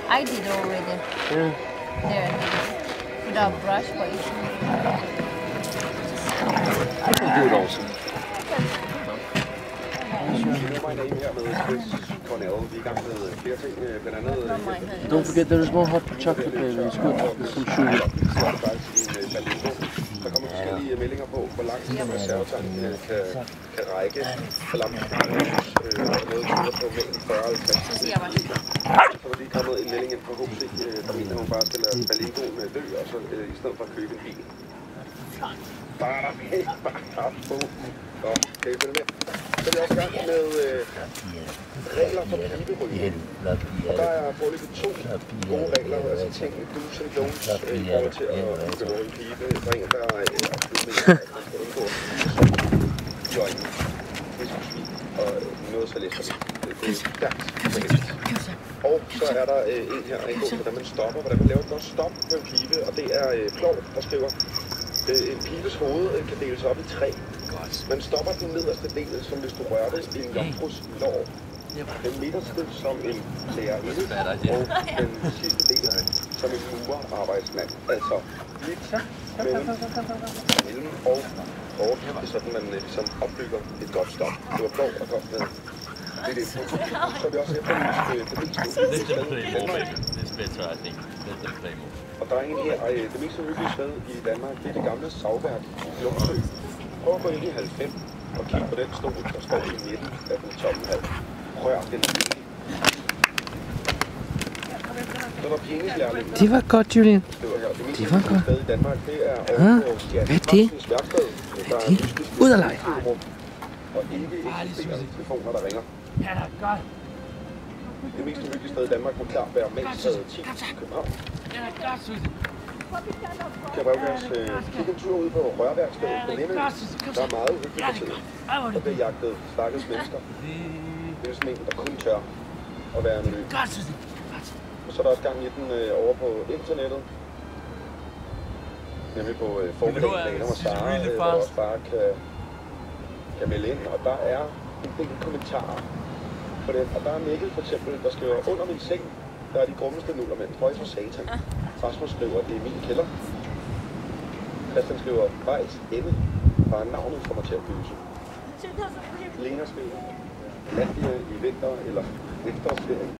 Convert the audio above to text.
I did already. Yeah. There. Without brush, but you should. I can do it also. Don't forget there is more hot chocolate, baby. It's good with some sugar. Der kommer forskellige meldinger på, hvor lang tid reservetanken kan række. For lampen noget tyder på mellem 40 og 50. Så er der lige kommet en melding ind fra HC, der mener hun bare til at Berlingoen dø, og så i stedet for at købe en bil. Bare på. Nå, kan I følge med? Så er vi også i gang med regler for piberygning. Og der er foreløbig 2 gode regler, altså ting i do's and don'ts i forhold til at begå en pibe. Der er en, der er absolut mere, at man skal undgå joint, risikospil og noget så læst. Det er stærkt. Og så er der en her angående, hvordan man stopper, hvordan man laver et godt stop på en pibe, og det er Plov, der skriver, en pibes hoved kan deles op i 3. Man stopper den nederste del, som hvis du rører det i en jomfrus lår. Den midterste som en lærerinde, og den sidste del som en murerarbejdsmand. Altså lidt mellem og kort. Det er sådan, man ligesom opbygger et godt stop. Det var Plov, der kom med det. Så er vi også efterlyst det mest og der er en her, det mest uhyggelige sted i Danmark, det er det gamle savværk i Lundsø. Prøv at gå ind i 90 og kigge på den stol, der står i midten af den tomme hal. Rør den ikke. Så er der pjenislærling. Det var godt, Julian. Det var godt. Sted i Danmark, det er hvad er det? Værksted. Hvad er det? Ud af lege. Og ikke eksisterende telefoner, der ringer. Ja, det er godt. Det mest uhyggelige sted i Danmark må klart være Mælstræde 10 i København. Ja, det er godt, Susie. Kan jeg kigge en tur ud på rørværkstedet på Lindø. Der er meget uhyggeligt for tiden. Der bliver jagtet stakkels mennesker. Det er sådan en, der kun tør at være anonym. Og så er der også gang i den over på internettet. Nemlig på formiddagen, hvor Sara også bare kan melde ind. Og der er en del kommentarer på den. Og der er Mikkel for eksempel, der skriver, under min seng, der er de grummeste nullermænd. Føj for satan. Rasmus skriver, det er min kælder. Christian skriver, vejs ende. Bare navnet får mig til at byse. Lena skriver, Landia i vinter eller efterårsferie.